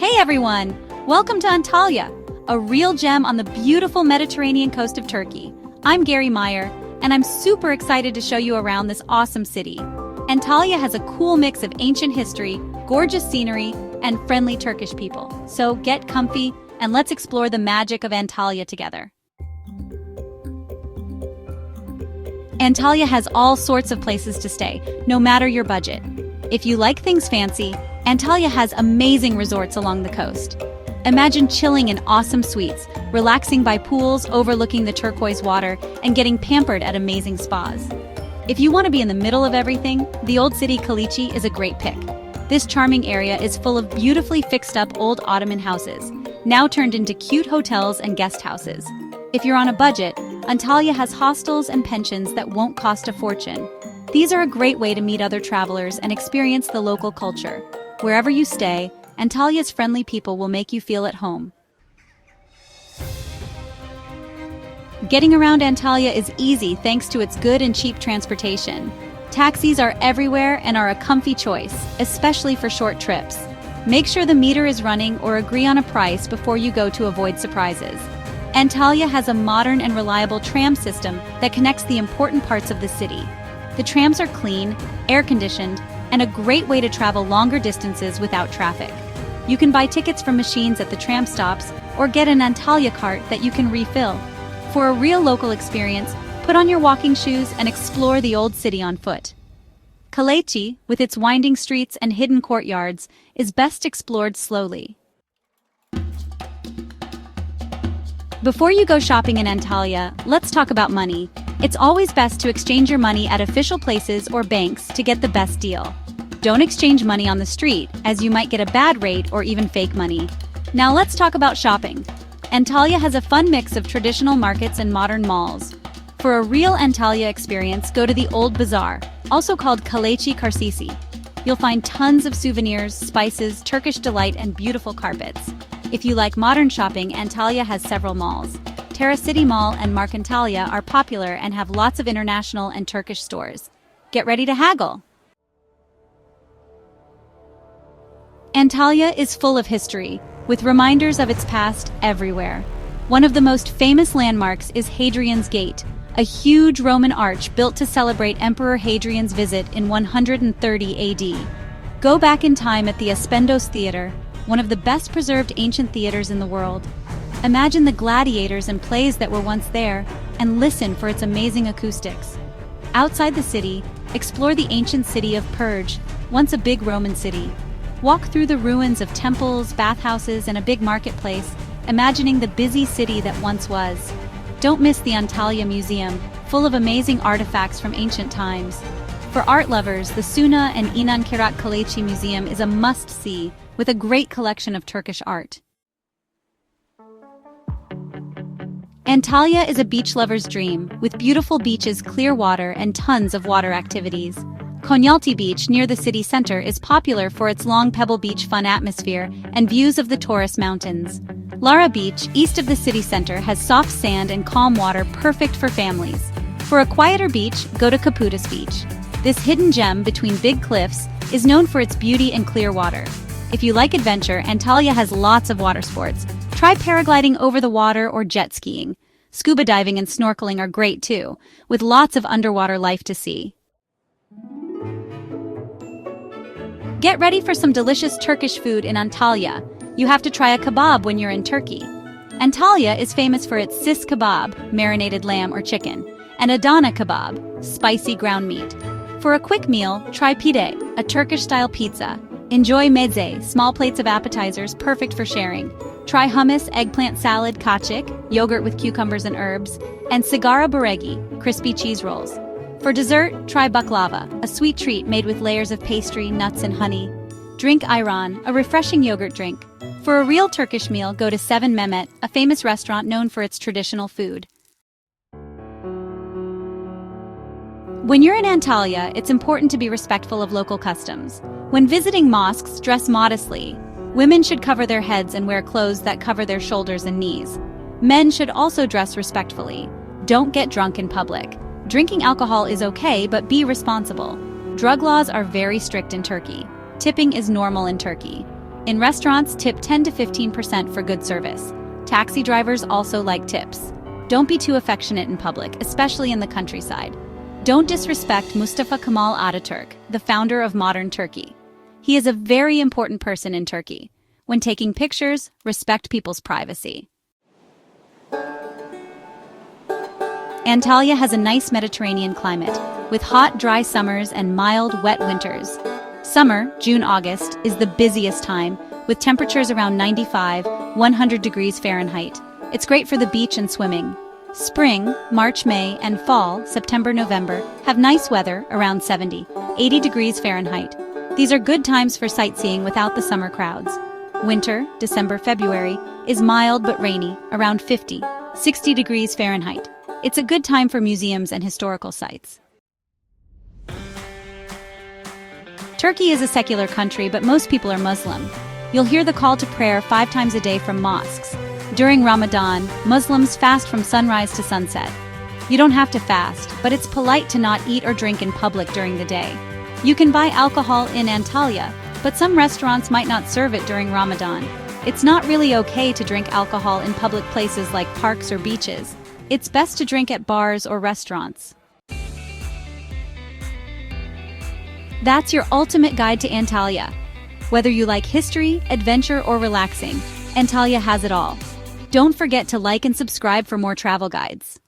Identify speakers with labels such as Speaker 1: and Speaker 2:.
Speaker 1: Hey everyone! Welcome to Antalya, a real gem on the beautiful Mediterranean coast of Turkey. I'm Gary Meyer, and I'm super excited to show you around this awesome city. Antalya has a cool mix of ancient history, gorgeous scenery, and friendly Turkish people. So get comfy, and let's explore the magic of Antalya together. Antalya has all sorts of places to stay, no matter your budget. If you like things fancy, Antalya has amazing resorts along the coast. Imagine chilling in awesome suites, relaxing by pools overlooking the turquoise water, and getting pampered at amazing spas. If you want to be in the middle of everything, the old city Kalichi is a great pick. This charming area is full of beautifully fixed-up old Ottoman houses, now turned into cute hotels and guest houses. If you're on a budget, Antalya has hostels and pensions that won't cost a fortune. These are a great way to meet other travelers and experience the local culture. Wherever you stay, Antalya's friendly people will make you feel at home. Getting around Antalya is easy thanks to its good and cheap transportation. Taxis are everywhere and are a comfy choice, especially for short trips. Make sure the meter is running or agree on a price before you go to avoid surprises. Antalya has a modern and reliable tram system that connects the important parts of the city. The trams are clean, air-conditioned, and a great way to travel longer distances without traffic. You can buy tickets from machines at the tram stops or get an Antalya cart that you can refill. For a real local experience, put on your walking shoes and explore the old city on foot. Kalichi, with its winding streets and hidden courtyards, is best explored slowly. Before you go shopping in Antalya, let's talk about money. It's always best to exchange your money at official places or banks to get the best deal. Don't exchange money on the street, as you might get a bad rate or even fake money. Now let's talk about shopping. Antalya has a fun mix of traditional markets and modern malls. For a real Antalya experience, go to the Old Bazaar, also called Kalichi Karsisi. You'll find tons of souvenirs, spices, Turkish delight, and beautiful carpets. If you like modern shopping, Antalya has several malls. Terra City Mall and Antalya are popular and have lots of international and Turkish stores. Get ready to haggle! Antalya is full of history, with reminders of its past everywhere. One of the most famous landmarks is Hadrian's Gate, a huge Roman arch built to celebrate Emperor Hadrian's visit in 130 AD. Go back in time at the Aspendos Theater, one of the best-preserved ancient theaters in the world. Imagine the gladiators and plays that were once there, and listen for its amazing acoustics. Outside the city, explore the ancient city of Perge, once a big Roman city. Walk through the ruins of temples, bathhouses, and a big marketplace, imagining the busy city that once was. Don't miss the Antalya Museum, full of amazing artifacts from ancient times. For art lovers, the Suna and İnan Karaca Museum is a must-see, with a great collection of Turkish art. Antalya is a beach lover's dream, with beautiful beaches, clear water, and tons of water activities. Konyaaltı Beach near the city center is popular for its long pebble beach fun atmosphere and views of the Taurus Mountains. Lara Beach, east of the city center, has soft sand and calm water perfect for families. For a quieter beach, go to Kaputaş Beach. This hidden gem between big cliffs is known for its beauty and clear water. If you like adventure, Antalya has lots of water sports. Try paragliding over the water or jet skiing. Scuba diving and snorkeling are great too, with lots of underwater life to see. Get ready for some delicious Turkish food in Antalya. You have to try a kebab when you're in Turkey. Antalya is famous for its sis kebab, marinated lamb or chicken, and Adana kebab, spicy ground meat. For a quick meal, try pide, a Turkish-style pizza. Enjoy meze, small plates of appetizers perfect for sharing. Try hummus, eggplant salad, kaçık, yogurt with cucumbers and herbs, and sigara böreki, crispy cheese rolls. For dessert, try baklava, a sweet treat made with layers of pastry, nuts, and honey. Drink ayran, a refreshing yogurt drink. For a real Turkish meal, go to Seven Mehmet, a famous restaurant known for its traditional food. When you're in Antalya, it's important to be respectful of local customs. When visiting mosques, dress modestly. Women should cover their heads and wear clothes that cover their shoulders and knees. Men should also dress respectfully. Don't get drunk in public. Drinking alcohol is okay, but be responsible. Drug laws are very strict in Turkey. Tipping is normal in Turkey. In restaurants, tip 10 to 15% for good service. Taxi drivers also like tips. Don't be too affectionate in public, especially in the countryside. Don't disrespect Mustafa Kemal Ataturk, the founder of modern Turkey. He is a very important person in Turkey. When taking pictures, respect people's privacy. Antalya has a nice Mediterranean climate, with hot, dry summers and mild, wet winters. Summer, June-August, is the busiest time, with temperatures around 95, 100 degrees Fahrenheit. It's great for the beach and swimming. Spring, March, May, and fall, September, November, have nice weather, around 70, 80 degrees Fahrenheit. These are good times for sightseeing without the summer crowds. Winter, December, February, is mild but rainy, around 50, 60 degrees Fahrenheit. It's a good time for museums and historical sites. Turkey is a secular country, but most people are Muslim. You'll hear the call to prayer 5 times a day from mosques. During Ramadan, Muslims fast from sunrise to sunset. You don't have to fast, but it's polite to not eat or drink in public during the day. You can buy alcohol in Antalya, but some restaurants might not serve it during Ramadan. It's not really okay to drink alcohol in public places like parks or beaches. It's best to drink at bars or restaurants. That's your ultimate guide to Antalya. Whether you like history, adventure, or relaxing, Antalya has it all. Don't forget to like and subscribe for more travel guides.